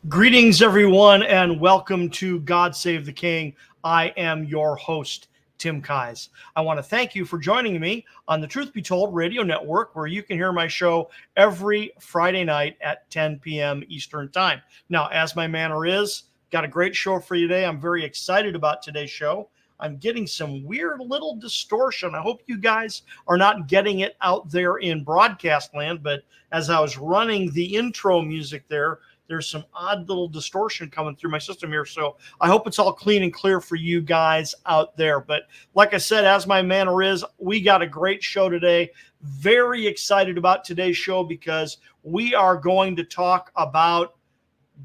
Greetings, everyone, and welcome to God Save the King. I am your host, Tim Keyes. I want to thank you for joining me on the Truth Be Told radio network, where you can hear my show every Friday night at 10 p.m. Eastern Time. Now, as my manner is, got a great show for you today. I'm very excited about today's show. I'm getting some weird little distortion. I hope you guys are not getting it out there in broadcast land, but as I was running the intro music there's some odd little distortion coming through my system here. So I hope it's all clean and clear for you guys out there. But like I said, as my manner is, we got a great show today. Very excited about today's show because we are going to talk about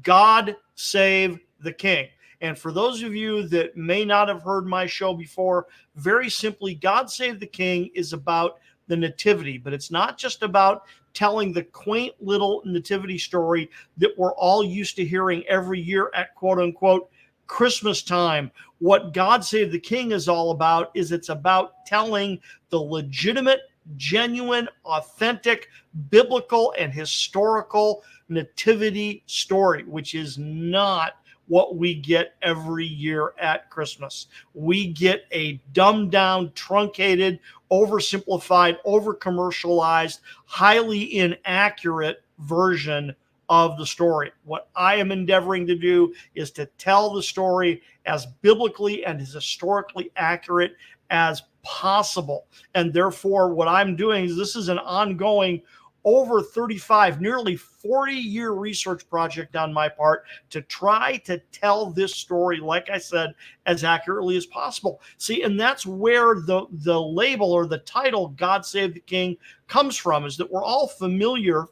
God Save the King. And for those of you that may not have heard my show before, very simply, God Save the King is about the nativity, but it's not just about telling the quaint little nativity story that we're all used to hearing every year at quote unquote Christmas time. What God Save the King is all about is it's about telling the legitimate, genuine, authentic, biblical, and historical nativity story, which is not what we get every year at Christmas. We get a dumbed down, truncated, oversimplified, over-commercialized, highly inaccurate version of the story. What I am endeavoring to do is to tell the story as biblically and as historically accurate as possible. And therefore, what I'm doing is this is an ongoing over 35, nearly 40-year research project on my part to try to tell this story, like I said, as accurately as possible. See, and that's where the label or the title God Save the King comes from, is that we're all familiar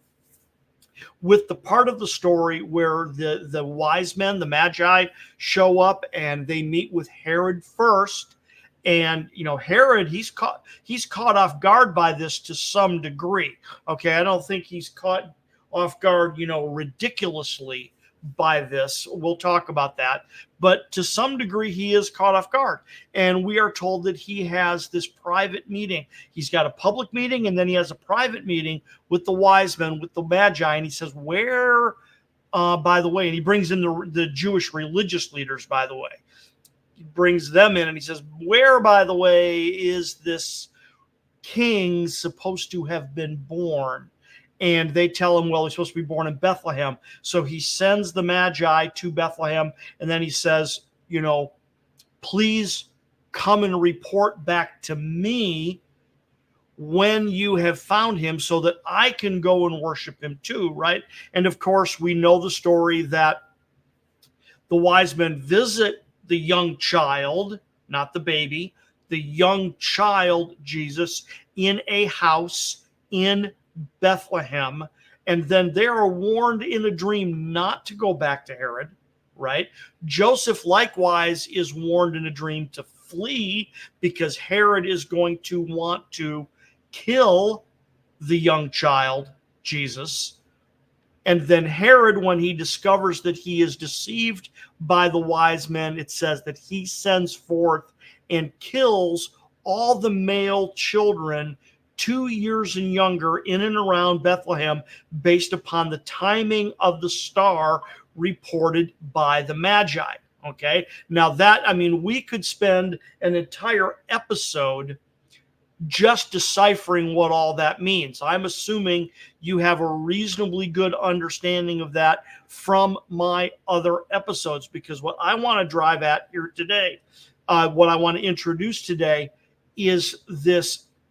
with the part of the story where the wise men, the magi, show up and they meet with Herod first. And Herod, he's caught off guard by this to some degree. Okay, I don't think he's caught off guard, ridiculously by this. We'll talk about that. But to some degree, he is caught off guard. And we are told that he has this private meeting. He's got a public meeting, and then he has a private meeting with the wise men, with the magi. And he says, where, by the way, and he brings in the Jewish religious leaders, by the way. He brings them in and he says, where, by the way, is this king supposed to have been born? And they tell him, well, he's supposed to be born in Bethlehem. So he sends the magi to Bethlehem. And then he says, please come and report back to me when you have found him so that I can go and worship him too, right? And of course, we know the story that the wise men visit the young child, not the baby, the young child, Jesus, in a house in Bethlehem. And then they are warned in a dream not to go back to Herod, right? Joseph likewise is warned in a dream to flee because Herod is going to want to kill the young child, Jesus. And then Herod, when he discovers that he is deceived by the wise men, it says that he sends forth and kills all the male children 2 years and younger in and around Bethlehem based upon the timing of the star reported by the Magi. Okay. Now we could spend an entire episode just deciphering what all that means. I'm assuming you have a reasonably good understanding of that from my other episodes, because what I want to drive at here today, what I want to introduce today is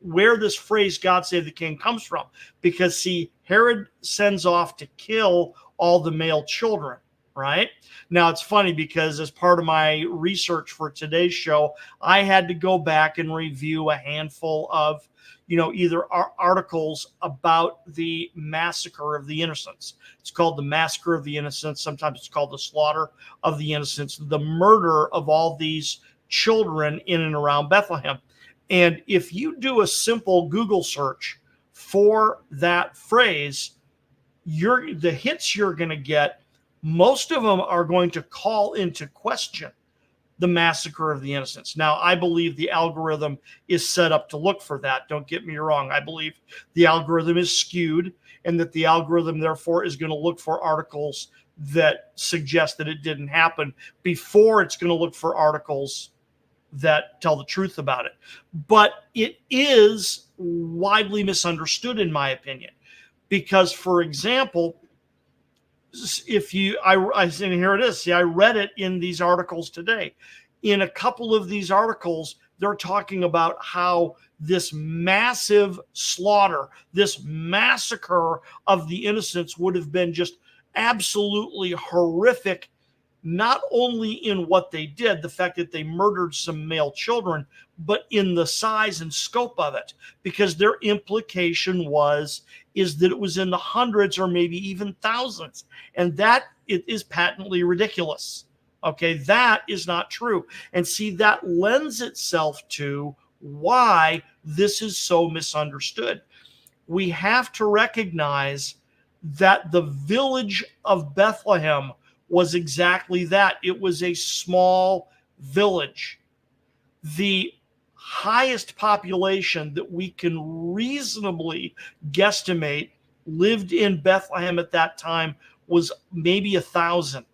where this phrase God Save the King comes from. Because see, Herod sends off to kill all the male children, right? Now, it's funny because as part of my research for today's show, I had to go back and review a handful of, either articles about the massacre of the innocents. It's called the massacre of the innocents. Sometimes it's called the slaughter of the innocents, the murder of all these children in and around Bethlehem. And if you do a simple Google search for that phrase, the hits you're going to get, most of them are going to call into question the massacre of the innocents. Now, I believe the algorithm is set up to look for that. Don't get me wrong. I believe the algorithm is skewed and that the algorithm, therefore, is going to look for articles that suggest that it didn't happen before it's going to look for articles that tell the truth about it. But it is widely misunderstood, in my opinion, because, for example, if you, I and here it is. See, I read it in these articles today. In a couple of these articles, they're talking about how this massive slaughter, this massacre of the innocents would have been just absolutely horrific, not only in what they did, the fact that they murdered some male children, but in the size and scope of it, because their implication is that it was in the hundreds or maybe even thousands, and that it is patently ridiculous. Okay, that is not true. And see, that lends itself to why this is so misunderstood. We have to recognize that the village of Bethlehem was exactly that. It was a small village. The highest population that we can reasonably guesstimate lived in Bethlehem at that time was maybe 1,000.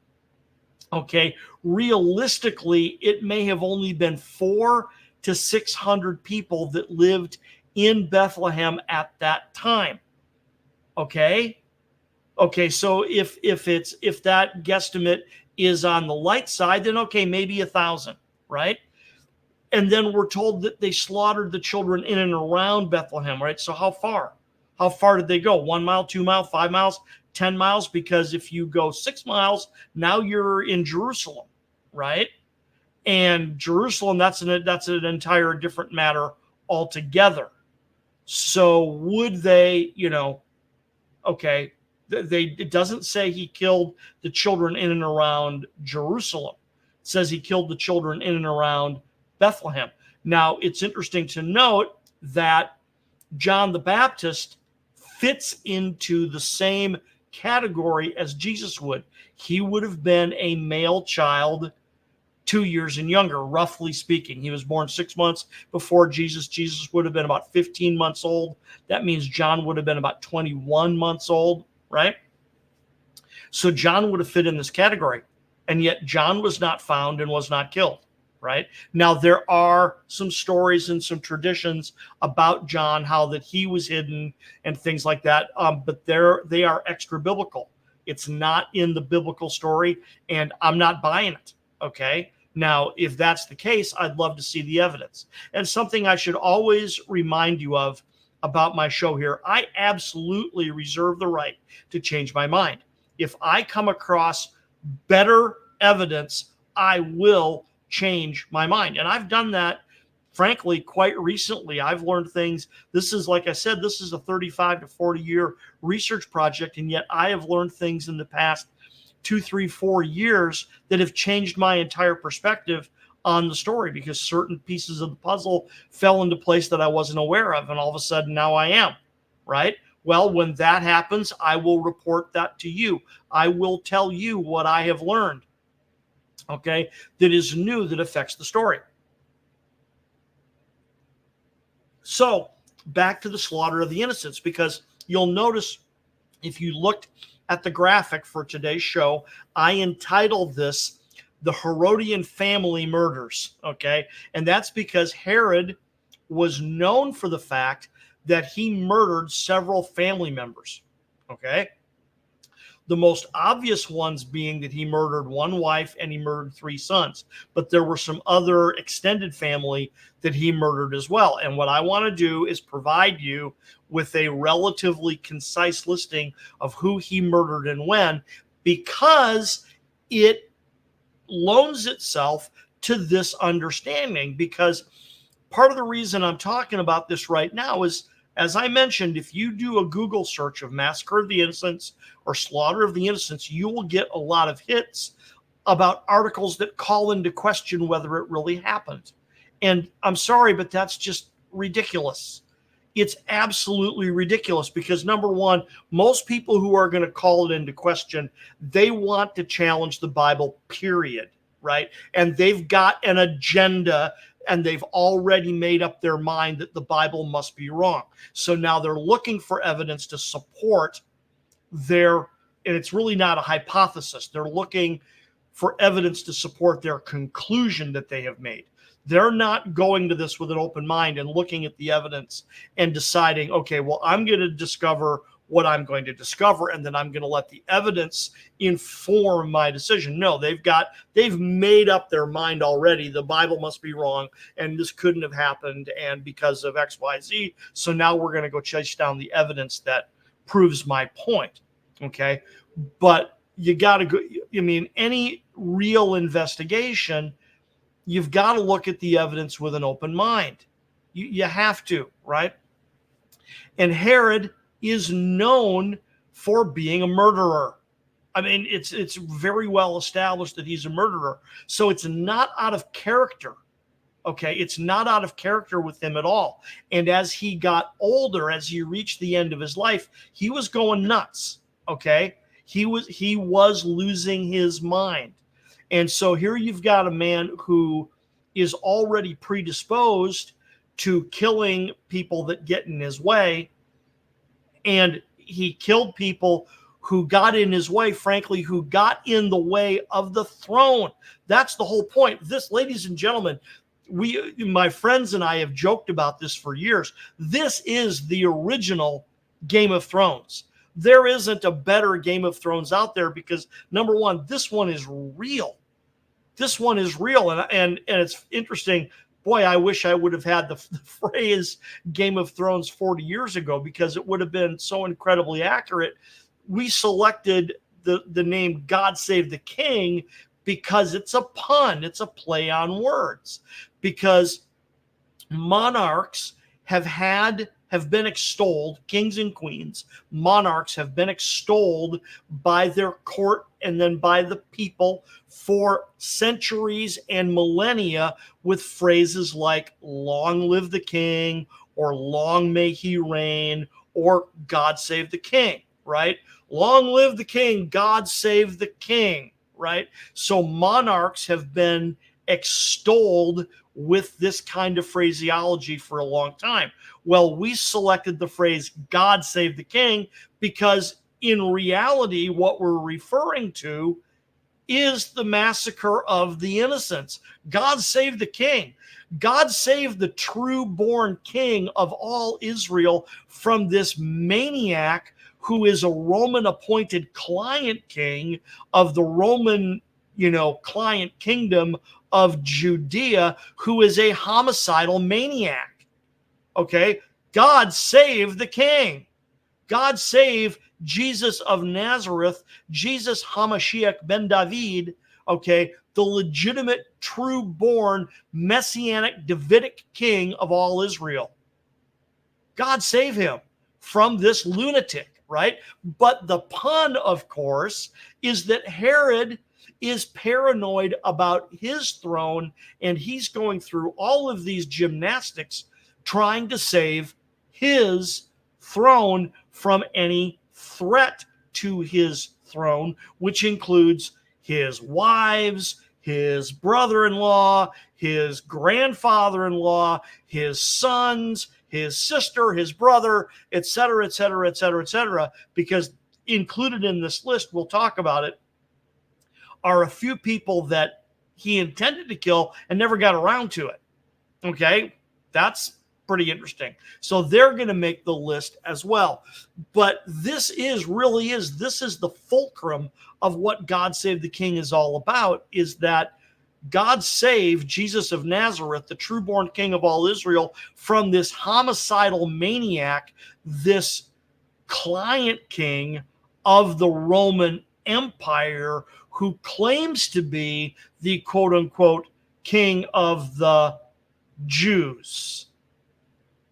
Okay, realistically, it may have only been 400 to 600 people that lived in Bethlehem at that time. Okay, so if that guesstimate is on the light side, then okay, maybe 1,000, right? And then we're told that they slaughtered the children in and around Bethlehem, right? So how far? How far did they go? 1 mile, 2 miles, 5 miles, 10 miles? Because if you go 6 miles, now you're in Jerusalem, right? And Jerusalem, that's an entire different matter altogether. So would they, okay, it doesn't say he killed the children in and around Jerusalem. It says he killed the children in and around Bethlehem. Now, it's interesting to note that John the Baptist fits into the same category as Jesus would. He would have been a male child 2 years and younger, roughly speaking. He was born 6 months before Jesus. Jesus would have been about 15 months old. That means John would have been about 21 months old, right? So John would have fit in this category. And yet John was not found and was not killed, right? Now, there are some stories and some traditions about John, how that he was hidden and things like that. But they are extra biblical. It's not in the biblical story, and I'm not buying it, okay? Now, if that's the case, I'd love to see the evidence. And something I should always remind you of about my show here, I absolutely reserve the right to change my mind. If I come across better evidence, I will change my mind. And I've done that, frankly, quite recently. I've learned things. This is, like I said, this is a 35 to 40 year research project. And yet I have learned things in the past 2, 3, 4 years that have changed my entire perspective on the story, because certain pieces of the puzzle fell into place that I wasn't aware of. And all of a sudden now I am, right? Well, when that happens, I will report that to you. I will tell you what I have learned, okay, that is new, that affects the story. So back to the slaughter of the innocents, because you'll notice if you looked at the graphic for today's show, I entitled this The Herodian Family Murders, okay? And that's because Herod was known for the fact that he murdered several family members, okay? The most obvious ones being that he murdered one wife and he murdered 3 sons. But there were some other extended family that he murdered as well. And what I want to do is provide you with a relatively concise listing of who he murdered and when, because it loans itself to this understanding. Because part of the reason I'm talking about this right now is, as I mentioned, if you do a Google search of Massacre of the Innocents or Slaughter of the Innocents, you will get a lot of hits about articles that call into question whether it really happened. And I'm sorry, but that's just ridiculous. It's absolutely ridiculous, because number one, most people who are going to call it into question, they want to challenge the Bible, period, right? And they've got an agenda, and they've already made up their mind that the Bible must be wrong. So now they're looking for evidence to support their and it's really not a hypothesis. They're looking for evidence to support their conclusion that they have made. They're not going to this with an open mind and looking at the evidence and deciding, okay, well, I'm going to discover what I'm going to discover, and then I'm going to let the evidence inform my decision. No, they've made up their mind already. The Bible must be wrong, and this couldn't have happened, and because of X, Y, Z. So now we're going to go chase down the evidence that proves my point. Okay, but you got to go. I mean, any real investigation, you've got to look at the evidence with an open mind. You have to, right? And Herod is known for being a murderer. I mean, it's very well established that he's a murderer. So it's not out of character. Okay, it's not out of character with him at all. And as he got older, as he reached the end of his life, he was going nuts. Okay, he was losing his mind. And so here you've got a man who is already predisposed to killing people that get in his way. And he killed people who got in his way, frankly, who got in the way of the throne. That's the whole point. This, ladies and gentlemen, my friends and I have joked about this for years. This is the original Game of Thrones. There isn't a better Game of Thrones out there because, number one, this one is real. This one is real. And it's interesting. Boy, I wish I would have had the phrase Game of Thrones 40 years ago because it would have been so incredibly accurate. We selected the name God Save the King because it's a pun. It's a play on words. Because monarchs have been extolled, kings and queens, monarchs have been extolled by their court and then by the people for centuries and millennia with phrases like long live the king or long may he reign or God save the king, right? Long live the king, God save the king, right? So monarchs have been extolled with this kind of phraseology for a long time. Well, we selected the phrase God save the king because in reality, what we're referring to is the massacre of the innocents. God save the king. God save the true born king of all Israel from this maniac who is a Roman appointed client king of the Roman, client kingdom of Judea, who is a homicidal maniac. Okay, God save the king. God save Jesus of Nazareth, Jesus Hamashiach ben David, okay, the legitimate, true-born, messianic, Davidic king of all Israel. God save him from this lunatic, right? But the pun, of course, is that Herod is paranoid about his throne, and he's going through all of these gymnastics trying to save his throne from any threat to his throne, which includes his wives, his brother-in-law, his grandfather-in-law, his sons, his sister, his brother, etc., etc., etc., etc., because included in this list, we'll talk about it, are a few people that he intended to kill and never got around to it. Okay? That's pretty interesting. So they're going to make the list as well. But this is the fulcrum of what God Save the King is all about, is that God save Jesus of Nazareth, the true-born king of all Israel, from this homicidal maniac, this client king of the Roman Empire who claims to be the quote-unquote king of the Jews.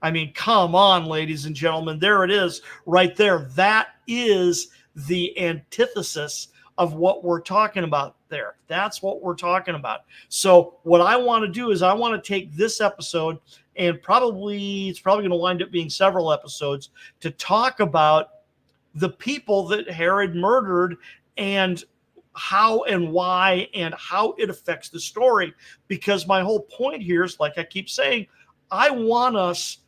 I mean, come on, ladies and gentlemen. There it is right there. That is the antithesis of what we're talking about there. That's what we're talking about. So what I want to do is I want to take this episode, and it's probably going to wind up being several episodes, to talk about the people that Herod murdered and how and why and how it affects the story. Because my whole point here is, like I keep saying, I want us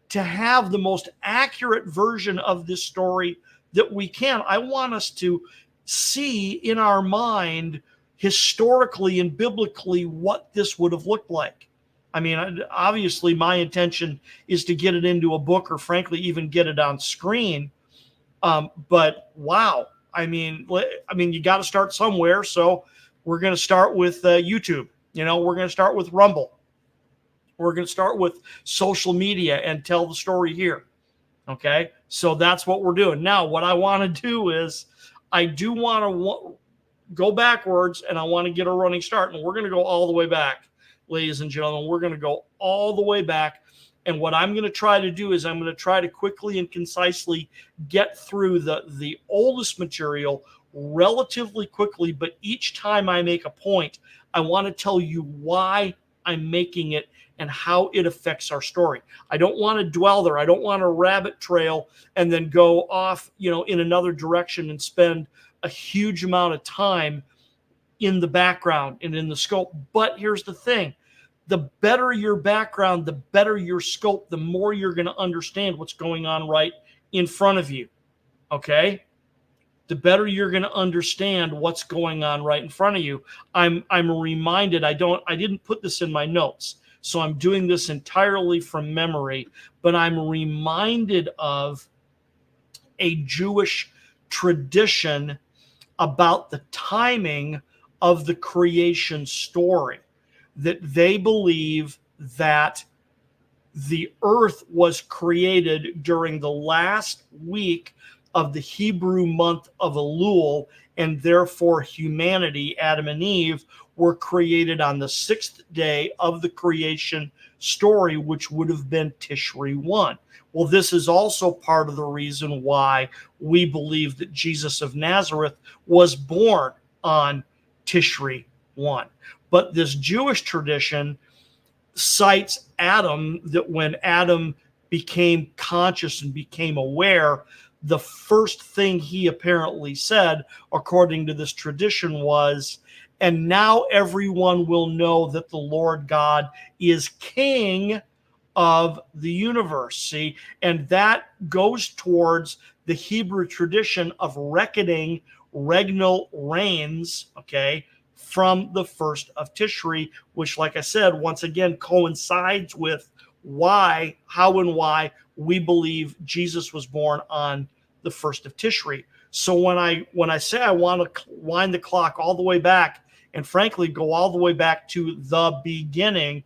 to have the most accurate version of this story that we can. I want us to see in our mind historically and biblically what this would have looked like. I mean, obviously, my intention is to get it into a book or, frankly, even get it on screen. But wow, you got to start somewhere. So we're going to start with YouTube. We're going to start with Rumble. We're going to start with social media and tell the story here. Okay, so that's what we're doing. Now, what I want to do is I do want to go backwards, and I want to get a running start. And we're going to go all the way back, ladies and gentlemen. We're going to go all the way back. And what I'm going to try to do is I'm going to try to quickly and concisely get through the oldest material relatively quickly. But each time I make a point, I want to tell you why I'm making it and how it affects our story. I don't want to dwell there. I don't want to rabbit trail and then go off, in another direction and spend a huge amount of time in the background and in the scope. But here's the thing. The better your background, the better your scope, the more you're going to understand what's going on right in front of you. Okay? The better you're going to understand what's going on right in front of you. I'm reminded, I didn't put this in my notes, so I'm doing this entirely from memory, but I'm reminded of a Jewish tradition about the timing of the creation story, that they believe that the earth was created during the last week of the Hebrew month of Elul, and therefore humanity, Adam and Eve, were created on the 6th day of the creation story, which would have been Tishri 1. Well, this is also part of the reason why we believe that Jesus of Nazareth was born on Tishri 1. But this Jewish tradition cites Adam, that when Adam became conscious and became aware, the first thing he apparently said, according to this tradition, was, "And now everyone will know that the Lord God is King of the universe." See, and that goes towards the Hebrew tradition of reckoning regnal reigns, okay, from the first of Tishri, which, like I said, once again coincides with how and why we believe Jesus was born on the first of Tishri. So when I say I want to wind the clock all the way back, and frankly go all the way back to the beginning,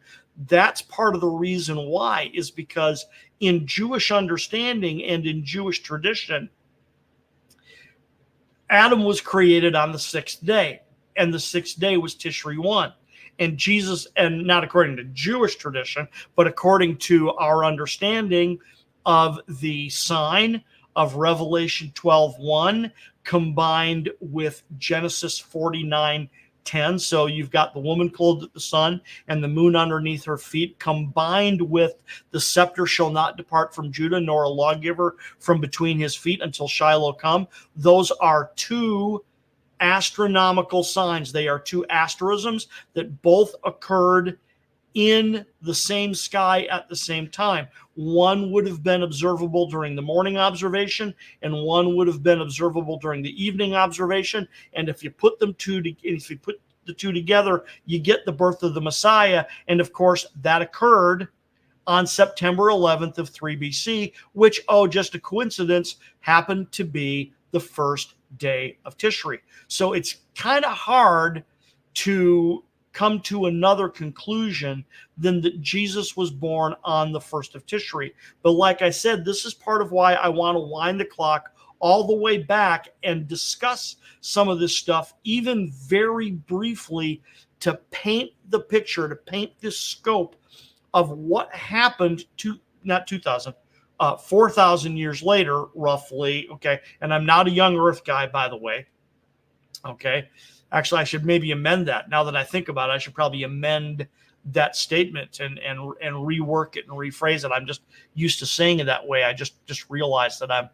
that's part of the reason why, is because in Jewish understanding and in Jewish tradition, Adam was created on the 6th day, and the 6th day was Tishri 1. And Jesus, and not according to Jewish tradition, but according to our understanding of the sign of Revelation 12:1, combined with Genesis 49:10. So you've got the woman clothed with the sun and the moon underneath her feet, combined with the scepter shall not depart from Judah, nor a lawgiver from between his feet until Shiloh come. Those are two astronomical signs. They are two asterisms that both occurred in the same sky at the same time. One would have been observable during the morning observation, and one would have been observable during the evening observation. And if you put the two together, you get the birth of the Messiah. And of course, that occurred on September 11th of 3 BC, which, just a coincidence, happened to be the first day of Tishri. So it's kind of hard to come to another conclusion than that Jesus was born on the first of Tishri. But like I said, this is part of why I want to wind the clock all the way back and discuss some of this stuff, even very briefly, to paint the picture, to paint this scope of what happened to, not 2,000, 4,000 years later, roughly. Okay. And I'm not a young earth guy, by the way. Okay. Actually, I should maybe amend that. Now that I think about it, I should probably amend that statement and rework it and rephrase it. I'm just used to saying it that way. I just realized that I'm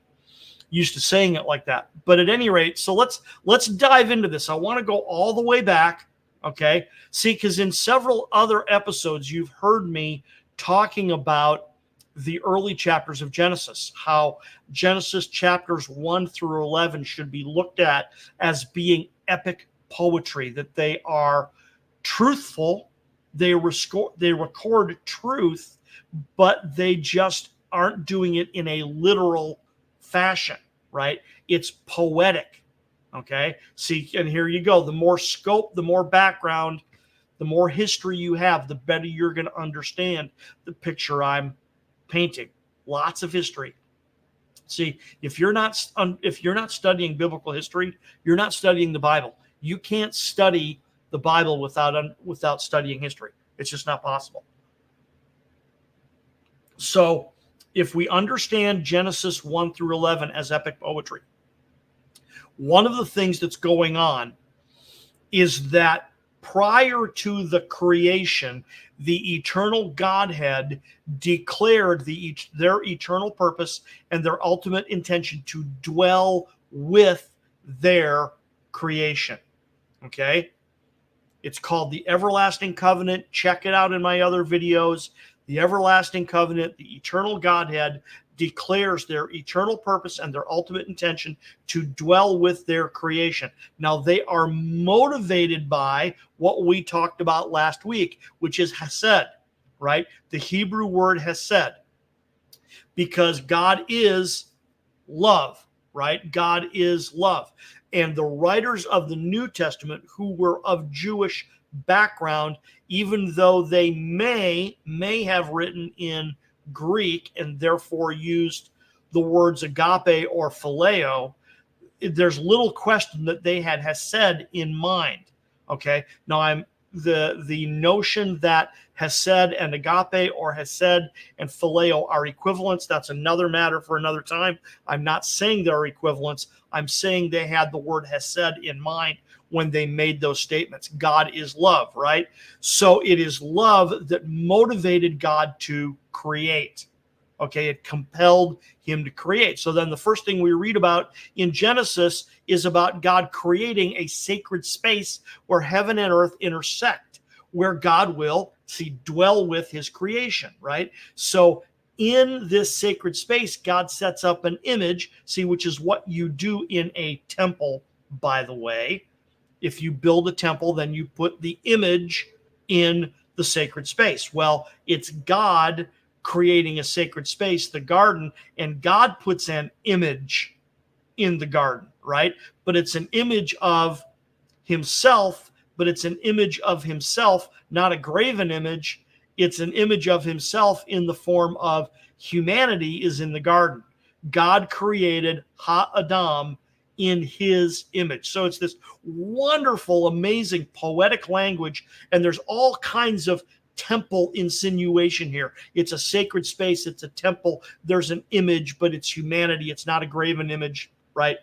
used to saying it like that. But at any rate, so let's dive into this. I want to go all the way back. Okay. See, because in several other episodes, you've heard me talking about the early chapters of Genesis, how Genesis chapters 1 through 11 should be looked at as being epic poetry, that they are truthful, they record truth, but they just aren't doing it in a literal fashion, right? It's poetic, okay? See, and here you go. The more scope, the more background, the more history you have, the better you're going to understand the picture I'm painting. Lots of history. See, if you're not studying biblical history, you're not studying the Bible. You can't study the Bible without studying history. It's just not possible. So, if we understand Genesis 1 through 11 as epic poetry, one of the things that's going on is that prior to the creation, the eternal Godhead declared their eternal purpose and their ultimate intention to dwell with their creation. Okay? It's called the everlasting covenant. Check it out in my other videos. The everlasting covenant, the eternal Godhead declares their eternal purpose and their ultimate intention to dwell with their creation. Now, they are motivated by what we talked about last week, which is hesed, right? The Hebrew word hesed, because God is love, right? God is love. And the writers of the New Testament who were of Jewish background, even though they may have written in Greek and therefore used the words agape or phileo, there's little question that they had hesed in mind. Okay, now the notion that hesed and agape or hesed and phileo are equivalents, that's another matter for another time. I'm not saying they're equivalents. I'm saying they had the word hesed in mind when they made those statements. God is love, right? So it is love that motivated God to create. Okay, it compelled him to create. So then the first thing we read about in Genesis is about God creating a sacred space where heaven and earth intersect, where God will dwell with his creation, right? So in this sacred space, God sets up an image, which is what you do in a temple, by the way. If you build a temple, then you put the image in the sacred space. Well, it's God creating a sacred space, the garden, and God puts an image in the garden, right? But it's an image of himself, not a graven image. It's an image of himself in the form of humanity is in the garden. God created Ha-Adam in his image. So it's this wonderful, amazing, poetic language, and there's all kinds of temple insinuation here. It's a sacred space, it's a temple, there's an image, but it's humanity, it's not a graven image, right?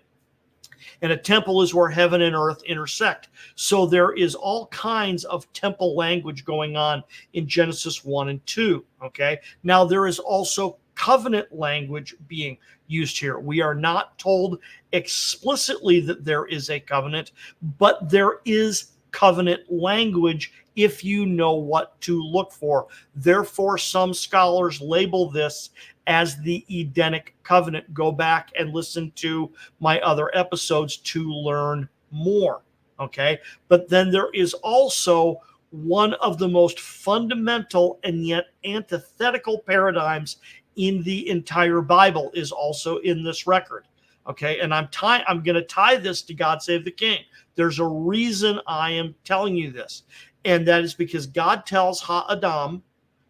And a temple is where heaven and earth intersect. So there is all kinds of temple language going on in Genesis 1 and 2, okay? Now there is also covenant language being used here. We are not told explicitly that there is a covenant, but there is covenant language if you know what to look for. Therefore, some scholars label this as the Edenic covenant. Go back and listen to my other episodes to learn more, okay? But then there is also one of the most fundamental and yet antithetical paradigms in the entire Bible is also in this record. Okay, and I'm going to tie this to God Save the King. There's a reason I am telling you this, and that is because God tells Ha-Adam,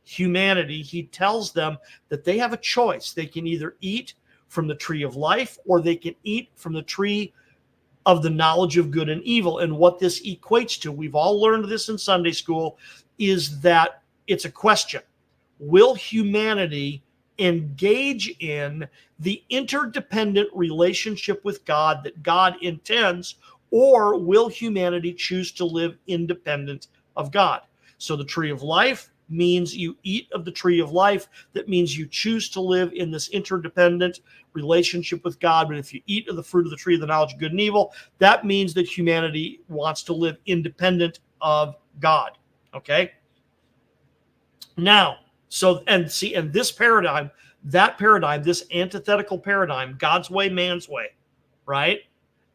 humanity, he tells them that they have a choice. They can either eat from the tree of life or they can eat from the tree of the knowledge of good and evil. And what this equates to, we've all learned this in Sunday school, is that it's a question. Will humanity engage in the interdependent relationship with God that God intends, or will humanity choose to live independent of God? So the tree of life means you eat of the tree of life. That means you choose to live in this interdependent relationship with God. But if you eat of the fruit of the tree of the knowledge of good and evil, that means that humanity wants to live independent of God. Okay? Now, So, and see, and this paradigm, this antithetical paradigm, God's way, man's way, right?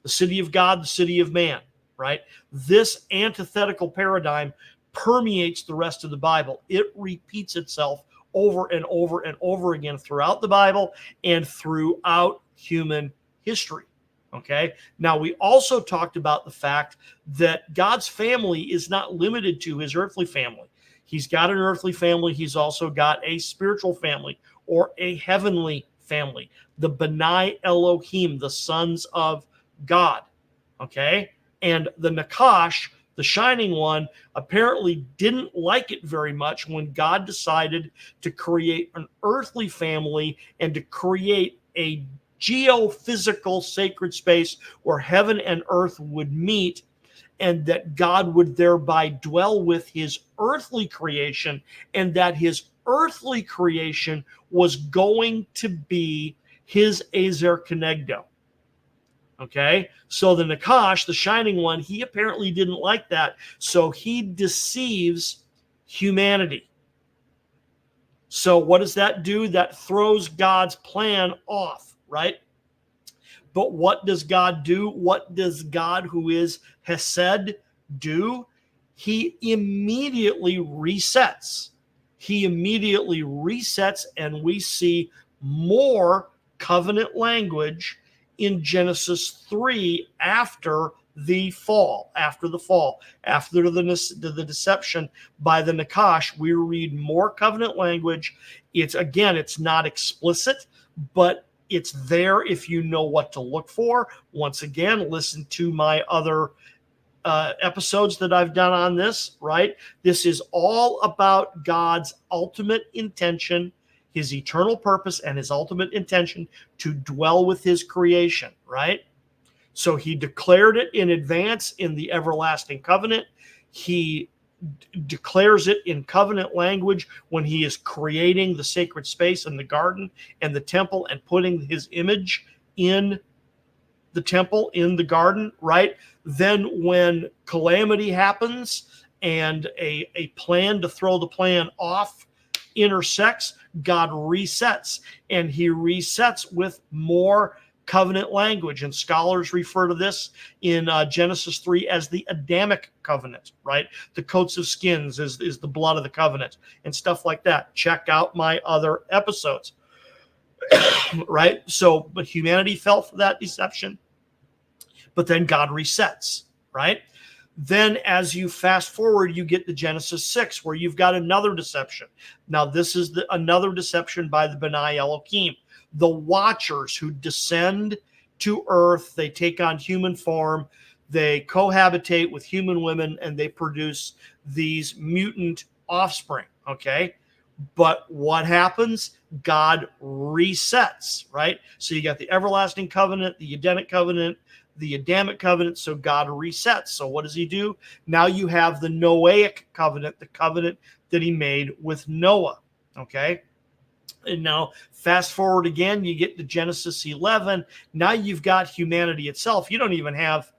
The city of God, the city of man, right? This antithetical paradigm permeates the rest of the Bible. It repeats itself over and over and over again throughout the Bible and throughout human history. Okay. Now, we also talked about the fact that God's family is not limited to his earthly family. He's got an earthly family. He's also got a spiritual family or a heavenly family, the Benai Elohim, the sons of God. Okay. And the Nakash, the shining one, apparently didn't like it very much when God decided to create an earthly family and to create a geophysical sacred space where heaven and earth would meet, and that God would thereby dwell with his earthly creation, and that his earthly creation was going to be his Ezer Kenegdo. Okay, so the Nakash, the shining one, he apparently didn't like that, so he deceives humanity. So what does that do? That throws God's plan off, right? But what does God do? What does God, who is Hesed, do? He immediately resets. He immediately resets, and we see more covenant language in Genesis 3 after the fall, after the deception by the Nakash. We read more covenant language. It's not explicit, but it's there if you know what to look for. Once again, listen to my other episodes that I've done on this, right? This is all about God's ultimate intention, his eternal purpose, and his ultimate intention to dwell with his creation, right? So he declared it in advance in the everlasting covenant. He declares it in covenant language when he is creating the sacred space in the garden and the temple and putting his image in the temple, in the garden, right? Then when calamity happens and a plan to throw the plan off intersects, God resets, and he resets with more covenant language. And scholars refer to this in Genesis 3 as the Adamic covenant, right? The coats of skins is the blood of the covenant and stuff like that. Check out my other episodes, right? So, but humanity fell for that deception, but then God resets, right? Then as you fast forward, you get to Genesis 6, where you've got another deception. Now, this is another deception by the Benai Elohim, the Watchers who descend to earth. They take on human form. They cohabitate with human women, and they produce these mutant offspring, okay? But what happens? God resets, right? So you got the everlasting covenant, the Edenic covenant, the Adamic covenant. So God resets. So what does he do? Now you have the Noahic covenant, the covenant that he made with Noah, okay? And now fast forward again, you get to Genesis 11. Now you've got humanity itself. You don't even have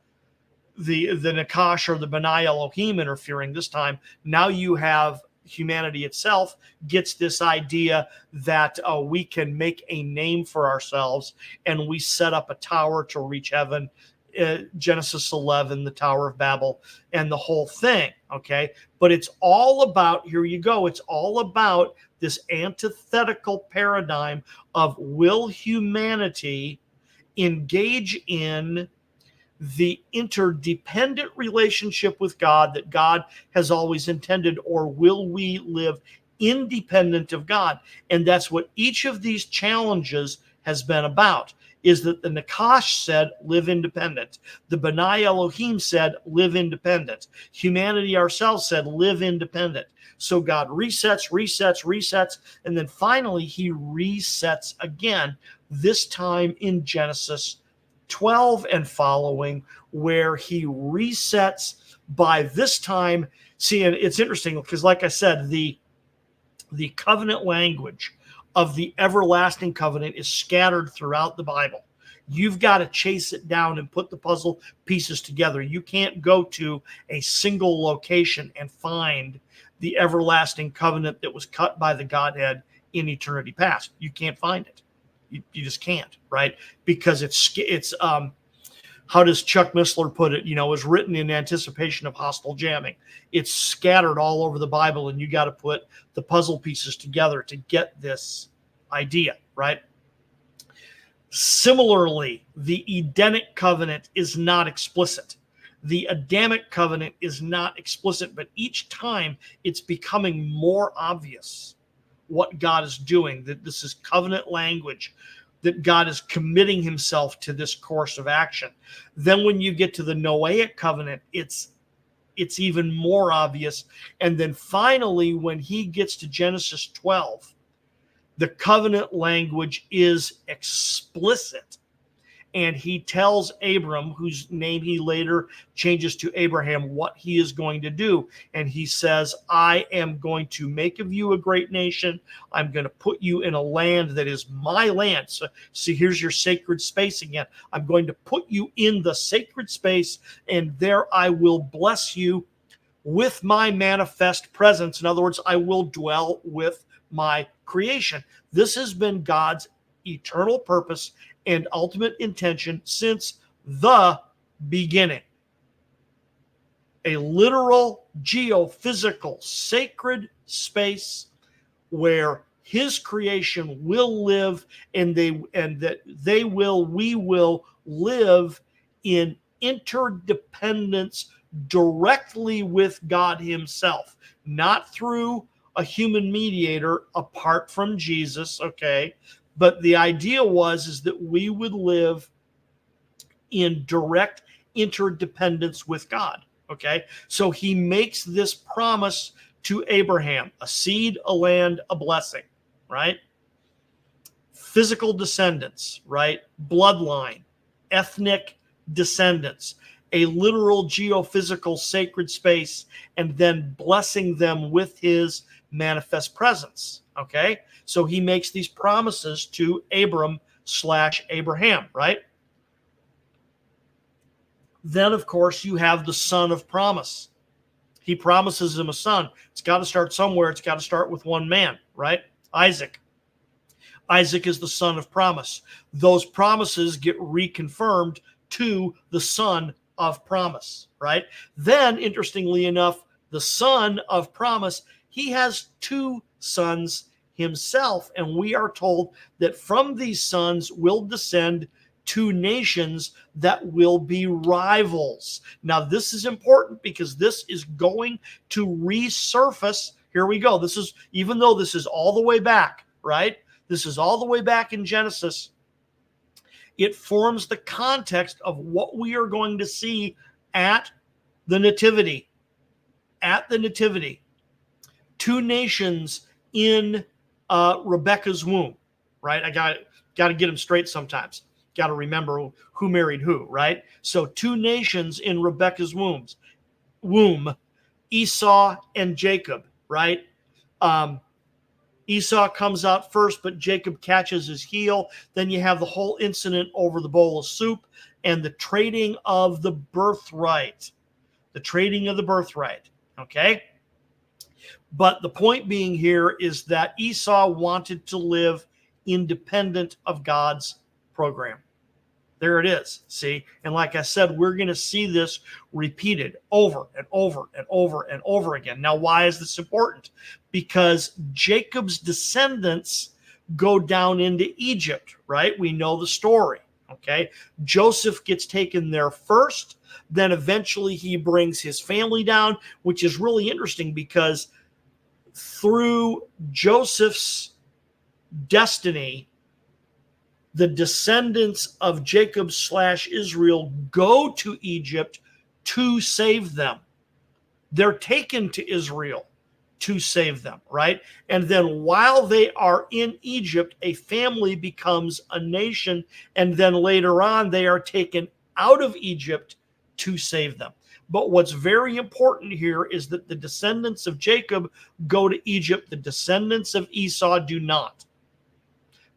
the Nakash or the Benai Elohim interfering this time. Now you have humanity itself gets this idea that we can make a name for ourselves, and we set up a tower to reach heaven. Genesis 11, the Tower of Babel, and the whole thing. Okay. But it's all about, here you go, it's all about this antithetical paradigm of, will humanity engage in the interdependent relationship with God that God has always intended, or will we live independent of God? And that's what each of these challenges has been about, is that the Nakash said, live independent. The Benai Elohim said, live independent. Humanity ourselves said, live independent. So God resets, and then finally he resets again, this time in Genesis 12 and following, where he resets by this time. See, and it's interesting because, like I said, the covenant language of the everlasting covenant is scattered throughout the Bible. You've got to chase it down and put the puzzle pieces together. You can't go to a single location and find the everlasting covenant that was cut by the Godhead in eternity past. You can't find it. You just can't, right? Because it's how does Chuck Missler put it? You know, it was written in anticipation of hostile jamming. It's scattered all over the Bible, and you got to put the puzzle pieces together to get this idea, right? Similarly, the Edenic covenant is not explicit. The Adamic covenant is not explicit, but each time it's becoming more obvious what God is doing, that this is covenant language, that God is committing himself to this course of action. Then when you get to the Noahic covenant, it's even more obvious. And then finally, when he gets to Genesis 12, the covenant language is explicit. And he tells Abram, whose name he later changes to Abraham, what he is going to do. And he says, I am going to make of you a great nation. I'm going to put you in a land that is my land. So see, here's your sacred space again. I'm going to put you in the sacred space, and there I will bless you with my manifest presence. In other words, I will dwell with my creation. This has been God's eternal purpose and ultimate intention since the beginning. A literal, geophysical, sacred space where his creation will live, and we will live in interdependence directly with God himself, not through a human mediator apart from Jesus, okay? But the idea is that we would live in direct interdependence with God, okay? So he makes this promise to Abraham, a seed, a land, a blessing, right? Physical descendants, right? Bloodline, ethnic descendants, a literal geophysical sacred space, and then blessing them with his manifest presence, okay? So he makes these promises to Abram/Abraham, right? Then, of course, you have the son of promise. He promises him a son. It's got to start somewhere. It's got to start with one man, right? Isaac. Isaac is the son of promise. Those promises get reconfirmed to the son of promise, right? Then, interestingly enough, the son of promise, he has two sons himself, and we are told that from these sons will descend two nations that will be rivals. Now, this is important because this is going to resurface. Here we go. This is, even though this is all the way back, right? This is all the way back in Genesis. It forms the context of what we are going to see at the Nativity. At the Nativity. Two nations in Rebecca's womb, right? I got to get them straight sometimes. Got to remember who married who, right? So two nations in Rebecca's womb, Esau and Jacob, right? Esau comes out first, but Jacob catches his heel. Then you have the whole incident over the bowl of soup and the trading of the birthright. The trading of the birthright, okay? But the point being here is that Esau wanted to live independent of God's program. There it is, see? And like I said, we're going to see this repeated over and over and over and over again. Now, why is this important? Because Jacob's descendants go down into Egypt, right? We know the story, okay? Joseph gets taken there first. Then eventually he brings his family down, which is really interesting because through Joseph's destiny, the descendants of Jacob/Israel go to Egypt to save them. They're taken to Israel to save them, right? And then while they are in Egypt, a family becomes a nation, and then later on they are taken out of Egypt to save them. But what's very important here is that the descendants of Jacob go to Egypt. The descendants of Esau do not.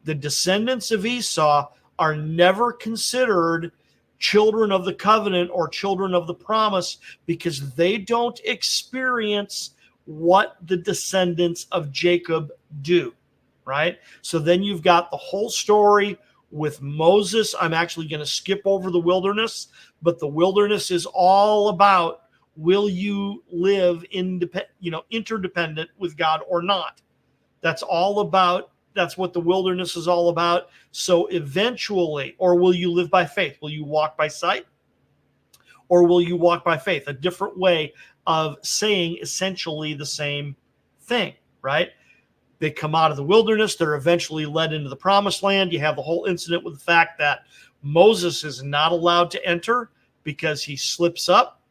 The descendants of Esau are never considered children of the covenant or children of the promise because they don't experience what the descendants of Jacob do, right? So then you've got the whole story with Moses. I'm actually going to skip over the wilderness, but the wilderness is all about, will you live interdependent with God or not? That's all about, that's what the wilderness is all about. So eventually, or will you live by faith? Will you walk by sight? Or will you walk by faith? A different way of saying essentially the same thing, right? They come out of the wilderness. They're eventually led into the promised land. You have the whole incident with the fact that Moses is not allowed to enter because he slips up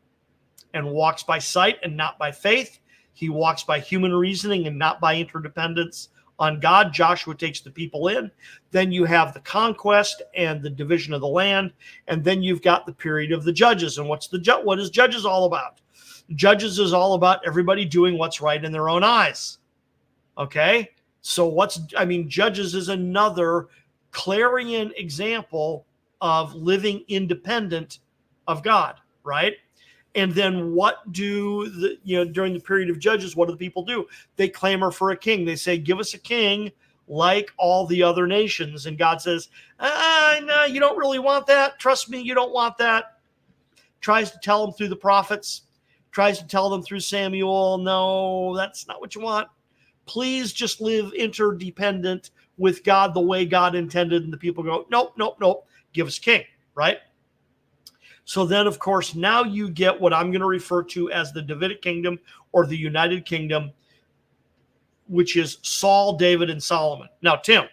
and walks by sight and not by faith. He walks by human reasoning and not by interdependence on God. Joshua takes the people in. Then you have the conquest and the division of the land. And then you've got the period of the judges. And what is Judges all about? Judges is all about everybody doing what's right in their own eyes. Okay? So Judges is another clarion example of living independent of God, right? And then what do during the period of Judges, what do the people do? They clamor for a king. They say, give us a king like all the other nations. And God says, no, you don't really want that. Trust me, you don't want that. Tries to tell them through the prophets, tries to tell them through Samuel, no, that's not what you want. Please just live interdependent with God the way God intended. And the people go, nope, nope, nope. Give us a king, right? So then, of course, now you get what I'm going to refer to as the Davidic kingdom or the United Kingdom, which is Saul, David, and Solomon. Now, Tim,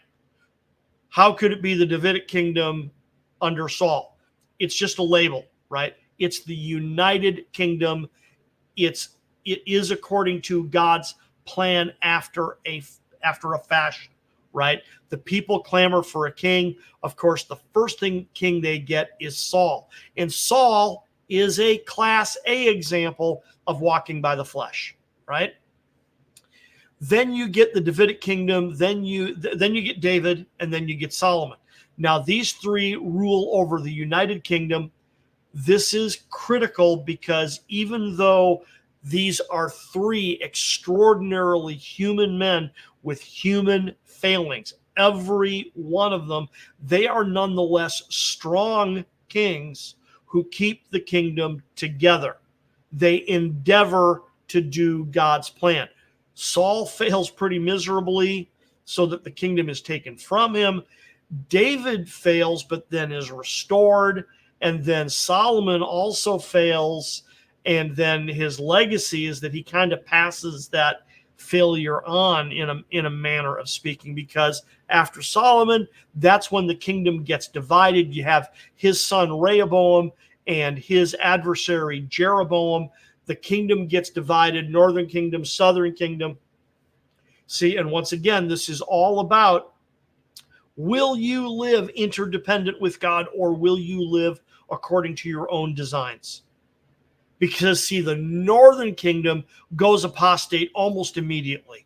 how could it be the Davidic kingdom under Saul? It's just a label, right? It's the United Kingdom. It is according to God's plan after a fashion, right? The people clamor for a king. Of course, the first king they get is Saul. And Saul is a class A example of walking by the flesh, right? Then you get the Davidic kingdom, then you get David, and then you get Solomon. Now, these three rule over the United Kingdom. This is critical because even though these are three extraordinarily human men with human failings, every one of them, they are nonetheless strong kings who keep the kingdom together. They endeavor to do God's plan. Saul fails pretty miserably so that the kingdom is taken from him. David fails, but then is restored. And then Solomon also fails. And then his legacy is that he kind of passes that failure on in a manner of speaking, because after Solomon, that's when the kingdom gets divided. You have his son Rehoboam and his adversary Jeroboam. The kingdom gets divided, northern kingdom, southern kingdom. See, and once again, this is all about, will you live interdependent with God, or will you live according to your own designs? Because, see, the northern kingdom goes apostate almost immediately.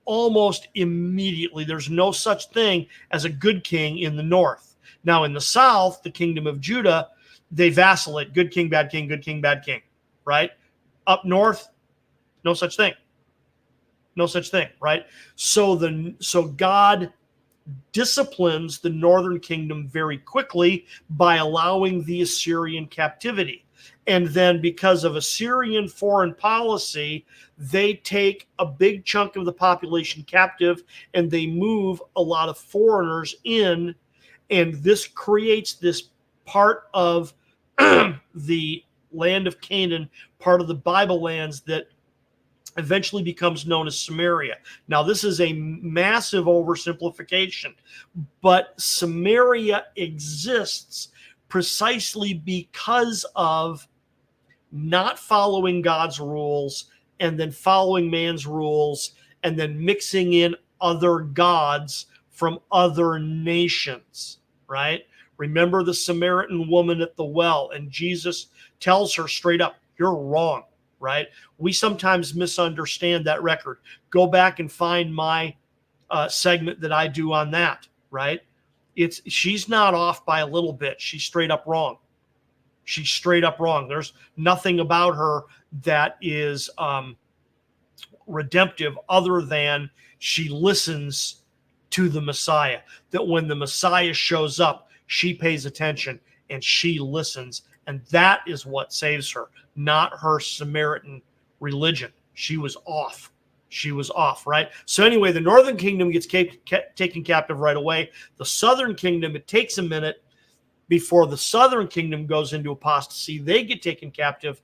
Almost immediately. There's no such thing as a good king in the north. Now, in the south, the kingdom of Judah, they vacillate. Good king, bad king, good king, bad king, right? Up north, no such thing. No such thing, right? So God disciplines the northern kingdom very quickly by allowing the Assyrian captivity. And then because of Assyrian foreign policy, they take a big chunk of the population captive and they move a lot of foreigners in. And this creates this part of the land of Canaan, part of the Bible lands that eventually becomes known as Samaria. Now, this is a massive oversimplification, but Samaria exists precisely because of not following God's rules and then following man's rules and then mixing in other gods from other nations, right? Remember the Samaritan woman at the well, and Jesus tells her straight up, you're wrong, right? We sometimes misunderstand that record. Go back and find my segment that I do on that, right? She's not off by a little bit. She's straight up wrong. She's straight up wrong. There's nothing about her that is redemptive other than she listens to the Messiah. That when the Messiah shows up, she pays attention and she listens. And that is what saves her, not her Samaritan religion. She was off. She was off, right? So anyway, the northern kingdom gets taken captive right away. The southern kingdom, it takes a minute before the southern kingdom goes into apostasy. They get taken captive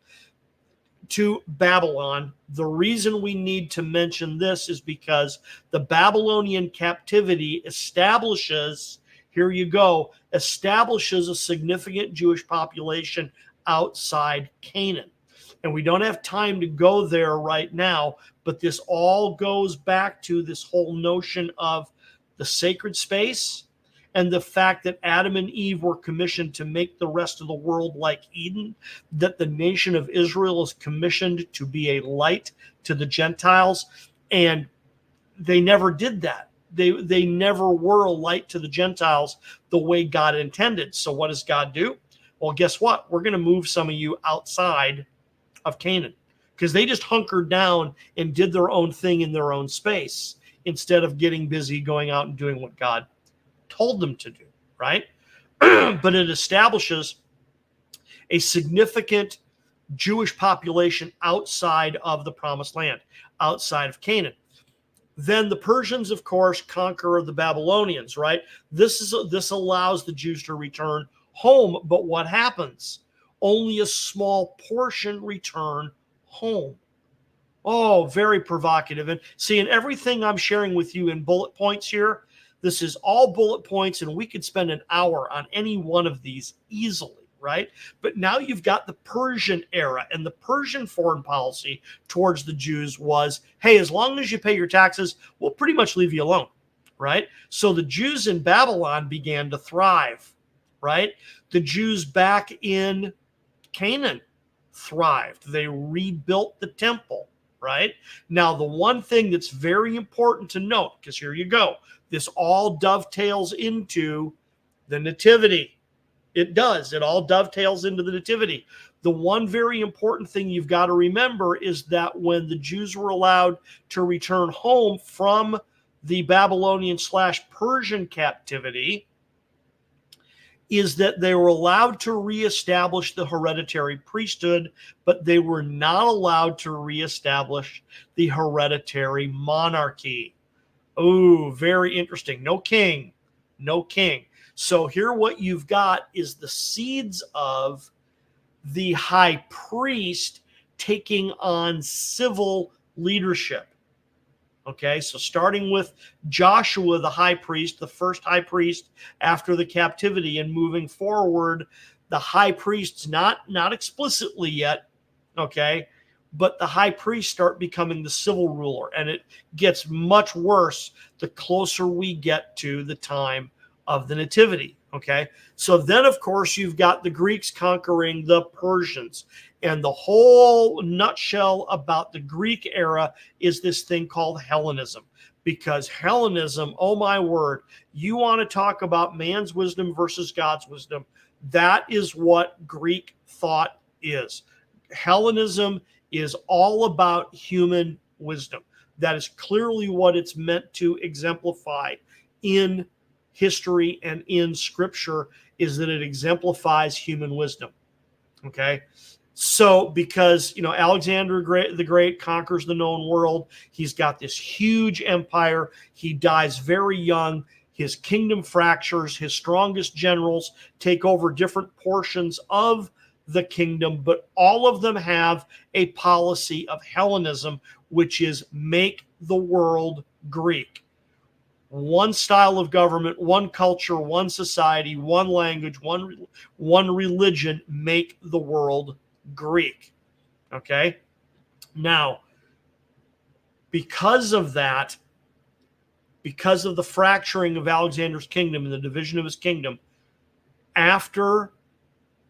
to Babylon. The reason we need to mention this is because the Babylonian captivity establishes, here you go, establishes a significant Jewish population outside Canaan. And we don't have time to go there right now, but this all goes back to this whole notion of the sacred space and the fact that Adam and Eve were commissioned to make the rest of the world like Eden, that the nation of Israel is commissioned to be a light to the Gentiles, and they never did that. They never were a light to the Gentiles the way God intended. So what does God do? Well, guess what? We're going to move some of you outside of Canaan, because they just hunkered down and did their own thing in their own space instead of getting busy going out and doing what God told them to do, right? But it establishes a significant Jewish population outside of the promised land, outside of Canaan. Then the Persians, of course, conquer the Babylonians, right? This allows the Jews to return home. But what happens? Only a small portion return home. Oh, very provocative. And see, in everything I'm sharing with you in bullet points here, this is all bullet points, and we could spend an hour on any one of these easily, right? But now you've got the Persian era, and the Persian foreign policy towards the Jews was, hey, as long as you pay your taxes, we'll pretty much leave you alone, right? So the Jews in Babylon began to thrive, right? The Jews back in Canaan thrived. They rebuilt the temple, right? Now, the one thing that's very important to note, because here you go, this all dovetails into the nativity. It does. It all dovetails into the nativity. The one very important thing you've got to remember is that when the Jews were allowed to return home from the Babylonian/Persian captivity, is that they were allowed to reestablish the hereditary priesthood, but they were not allowed to reestablish the hereditary monarchy. Oh, very interesting. No king, no king. So here what you've got is the seeds of the high priest taking on civil leadership. Okay, so starting with Joshua, the high priest, the first high priest after the captivity, and moving forward, the high priests, not explicitly yet, okay, but the high priests start becoming the civil ruler, and it gets much worse the closer we get to the time of the nativity, okay? So then, of course, you've got the Greeks conquering the Persians. And the whole nutshell about the Greek era is this thing called Hellenism. Because Hellenism, oh my word, you want to talk about man's wisdom versus God's wisdom. That is what Greek thought is. Hellenism is all about human wisdom. That is clearly what it's meant to exemplify in history and in scripture, is that it exemplifies human wisdom. Okay? So because, Alexander the Great conquers the known world, he's got this huge empire. He dies very young. His kingdom fractures. His strongest generals take over different portions of the kingdom, but all of them have a policy of Hellenism, which is make the world Greek. One style of government, one culture, one society, one language, one religion, make the world Greek. Okay? Now, because of that, because of the fracturing of Alexander's kingdom and the division of his kingdom,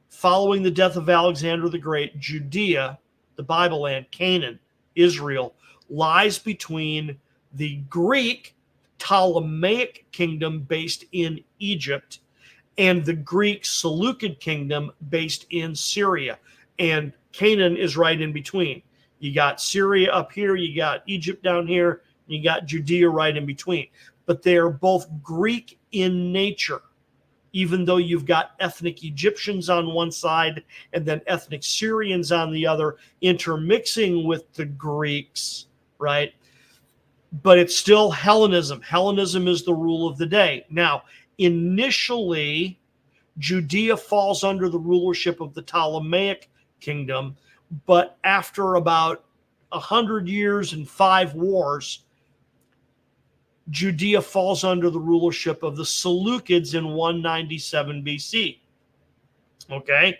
following the death of Alexander the Great, Judea, the Bible land, Canaan, Israel, lies between the Greek Ptolemaic kingdom based in Egypt and the Greek Seleucid kingdom based in Syria. And Canaan is right in between. You got Syria up here, you got Egypt down here, and you got Judea right in between. But they are both Greek in nature, even though you've got ethnic Egyptians on one side and then ethnic Syrians on the other, intermixing with the Greeks, right? But it's still Hellenism. Hellenism is the rule of the day. Now, initially, Judea falls under the rulership of the Ptolemaic kingdom, but after about 100 years and 5 wars, Judea falls under the rulership of the Seleucids in 197 BC. Okay?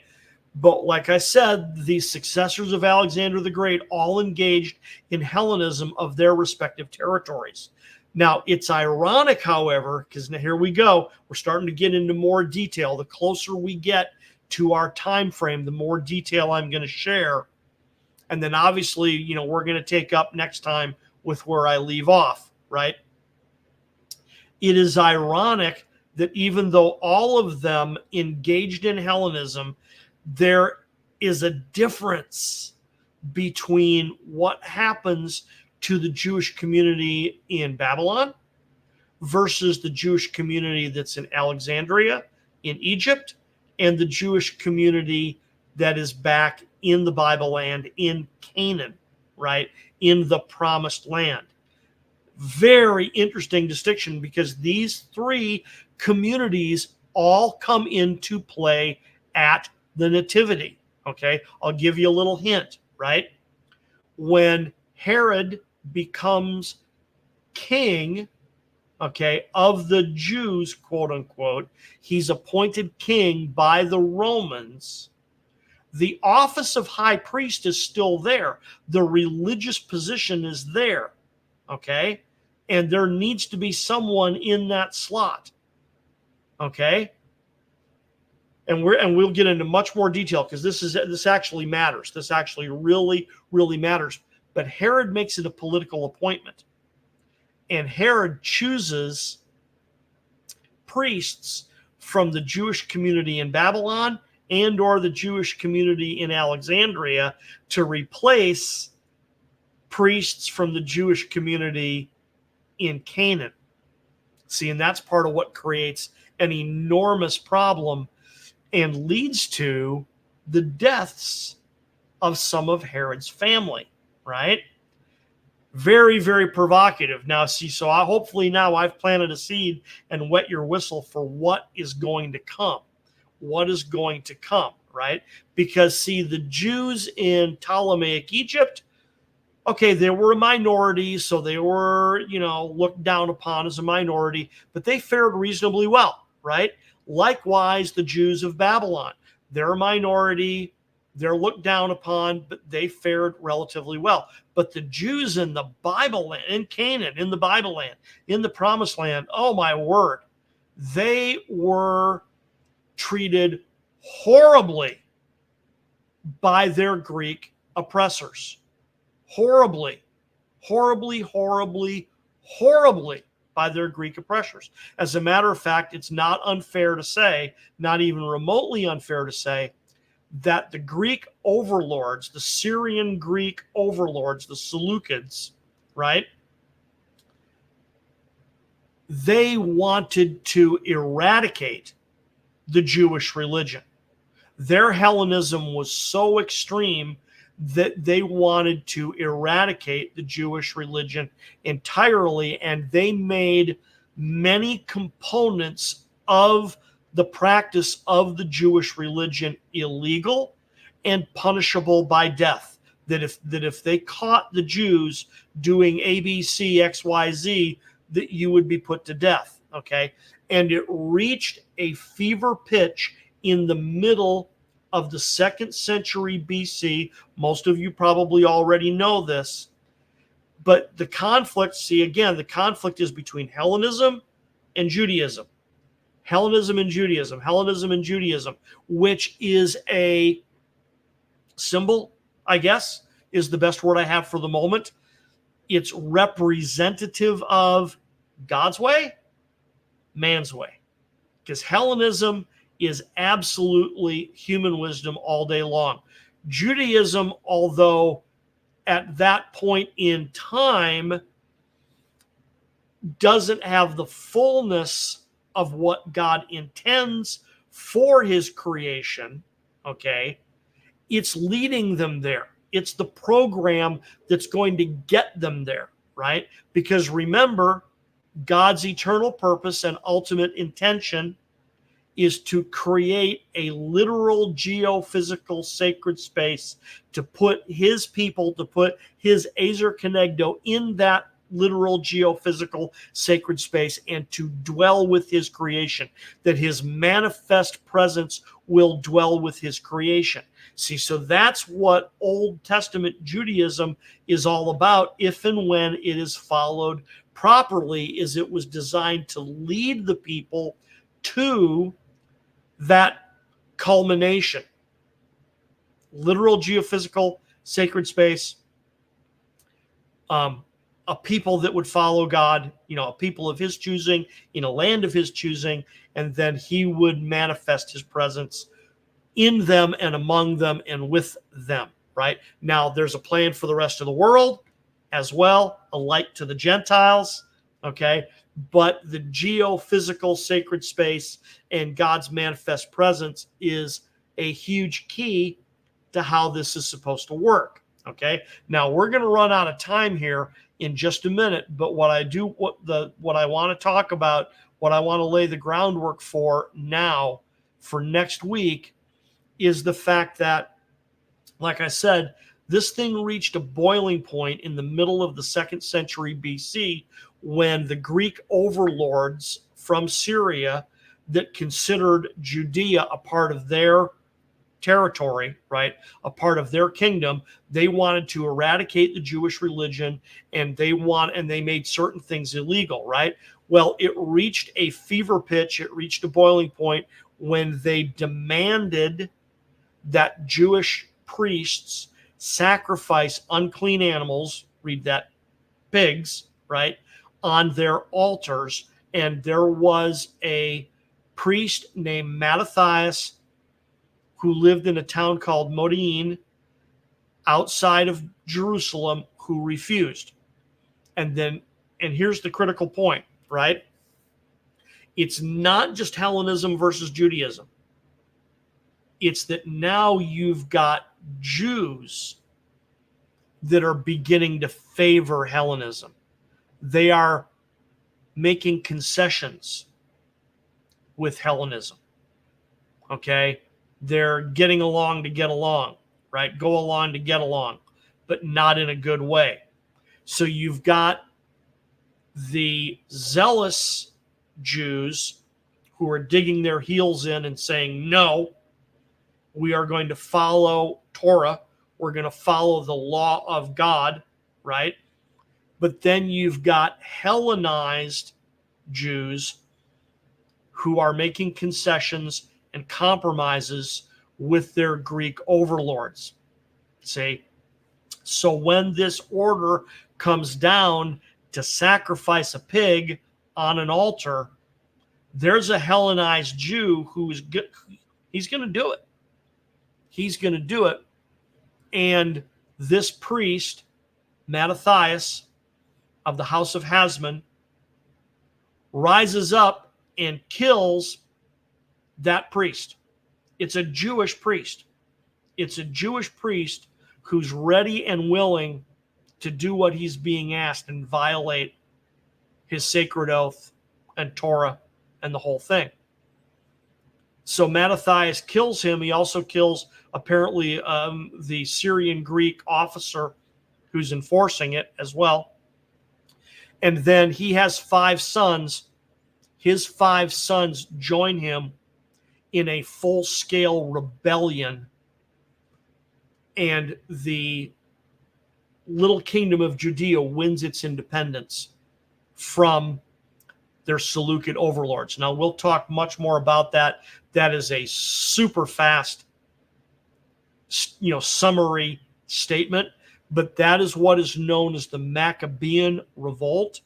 But like I said, the successors of Alexander the Great all engaged in Hellenism of their respective territories. Now, it's ironic, however, because here we go. We're starting to get into more detail. The closer we get to our time frame, the more detail I'm going to share. And then obviously, we're going to take up next time with where I leave off, right? It is ironic that even though all of them engaged in Hellenism, there is a difference between what happens to the Jewish community in Babylon versus the Jewish community that's in Alexandria, in Egypt, and the Jewish community that is back in the Bible land in Canaan, right? In the promised land. Very interesting distinction, because these 3 communities all come into play at the Nativity. Okay, I'll give you a little hint, right? When Herod becomes king, okay, of the Jews, quote unquote, he's appointed king by the Romans. The office of high priest is still there. The religious position is there, okay? And there needs to be someone in that slot, okay? And we'll get into much more detail, because this actually matters. This actually really, really matters. But Herod makes it a political appointment. And Herod chooses priests from the Jewish community in Babylon and or the Jewish community in Alexandria to replace priests from the Jewish community in Canaan. See, and that's part of what creates an enormous problem and leads to the deaths of some of Herod's family, right? Very, very provocative. Now, see, so hopefully now I've planted a seed and wet your whistle for what is going to come. What is going to come, right? Because, see, the Jews in Ptolemaic Egypt, okay, they were a minority, so they were, looked down upon as a minority, but they fared reasonably well, right? Likewise, the Jews of Babylon, they're a minority, they're looked down upon, but they fared relatively well. But the Jews in the Bible land, in Canaan, in the Bible land, in the promised land, oh my word, they were treated horribly by their Greek oppressors. Horribly by their Greek oppressors. As a matter of fact, it's not unfair to say, not even remotely unfair to say, that the Greek overlords, the Syrian Greek overlords, the Seleucids, right? They wanted to eradicate the Jewish religion. Their Hellenism was so extreme that they wanted to eradicate the Jewish religion entirely, and they made many components of the practice of the Jewish religion illegal and punishable by death. That if they caught the Jews doing A, B, C, X, Y, Z, that you would be put to death. Okay, and it reached a fever pitch in the middle of the 2nd century BC. Most of you probably already know this, but the conflict, see, again, the conflict is between Hellenism and Judaism. Hellenism and Judaism, which is a symbol, I guess, is the best word I have for the moment. It's representative of God's way, man's way. Because Hellenism is absolutely human wisdom all day long. Judaism, although at that point in time doesn't have the fullness of what God intends for his creation, okay, it's leading them there. It's the program that's going to get them there, right? Because remember, God's eternal purpose and ultimate intention is to create a literal geophysical sacred space, to put his people, to put his Azer Kenegdo in that literal geophysical sacred space, and to dwell with his creation, that his manifest presence will dwell with his creation. See, so that's what Old Testament Judaism is all about, if and when it is followed properly, is it was designed to lead the people to that culmination. Literal geophysical sacred space, a people that would follow God, a people of his choosing, in a land of his choosing, and then he would manifest his presence in them and among them and with them, right? Now, there's a plan for the rest of the world as well, a light to the Gentiles, okay? But the geophysical sacred space and God's manifest presence is a huge key to how this is supposed to work, okay? Now, we're going to run out of time here in just a minute, but what I want to talk about, what I want to lay the groundwork for now for next week is the fact that, like I said, this thing reached a boiling point in the middle of the 2nd century BC when the Greek overlords from Syria that considered Judea a part of their territory, right, a part of their kingdom, they wanted to eradicate the Jewish religion, and they made certain things illegal, right? Well, it reached a fever pitch, it reached a boiling point when they demanded that Jewish priests sacrifice unclean animals, read that, pigs, right, on their altars. And there was a priest named Mattathias who lived in a town called Modi'in outside of Jerusalem who refused. And here's the critical point, right? It's not just Hellenism versus Judaism. It's that now you've got Jews that are beginning to favor Hellenism. They are making concessions with Hellenism. Okay? They're getting along to get along, right? Go along to get along, but not in a good way. So you've got the zealous Jews who are digging their heels in and saying, no, we are going to follow Torah. We're going to follow the law of God, right? But then you've got Hellenized Jews who are making concessions and compromises with their Greek overlords. See? So when this order comes down to sacrifice a pig on an altar, there's a Hellenized Jew he's going to do it. He's going to do it. And this priest, Mattathias of the house of Hasmon, rises up and kills that priest. It's a Jewish priest. It's a Jewish priest who's ready and willing to do what he's being asked and violate his sacred oath and Torah and the whole thing. So Mattathias kills him. He also kills, apparently, the Syrian Greek officer who's enforcing it as well. And then he has 5 sons. His 5 sons join him in a full-scale rebellion. And the little kingdom of Judea wins its independence from their Seleucid overlords. Now, we'll talk much more about that. That is a super fast, summary statement, but that is what is known as the Maccabean Revolt.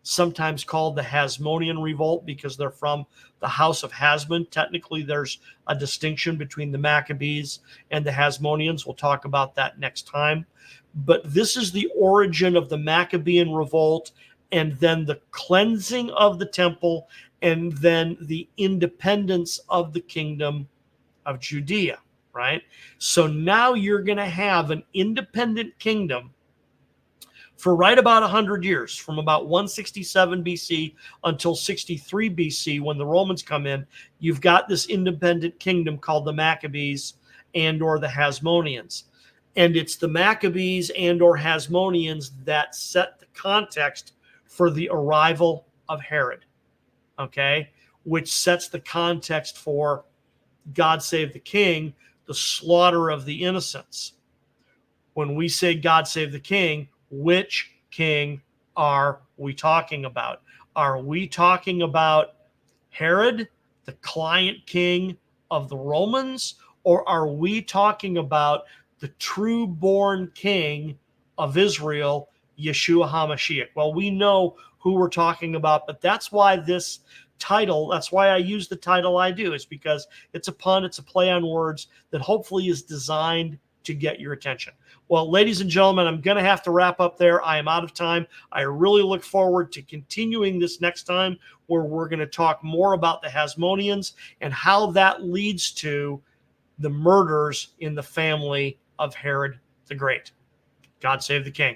sometimes called the Hasmonean Revolt because they're from the house of Hasmon. Technically, there's a distinction between the Maccabees and the Hasmoneans. We'll talk about that next time. But this is the origin of the Maccabean Revolt, and then the cleansing of the temple, and then the independence of the kingdom of Judea, right? So now you're going to have an independent kingdom for right about 100 years, from about 167 BC until 63 BC, when the Romans come in. You've got this independent kingdom called the Maccabees and or the Hasmoneans. And it's the Maccabees and or Hasmoneans that set the context for the arrival of Herod, okay? Which sets the context for God Save the King, the slaughter of the innocents. When we say God Save the King, which king are we talking about? Are we talking about Herod, the client king of the Romans, or are we talking about the true born king of Israel, Yeshua HaMashiach? Well, we know who we're talking about, but that's why this title, that's why I use the title I do, is because it's a pun, it's a play on words that hopefully is designed to get your attention. Well, ladies and gentlemen, I'm going to have to wrap up there. I am out of time. I really look forward to continuing this next time, where we're going to talk more about the Hasmoneans and how that leads to the murders in the family of Herod the Great. God save the king.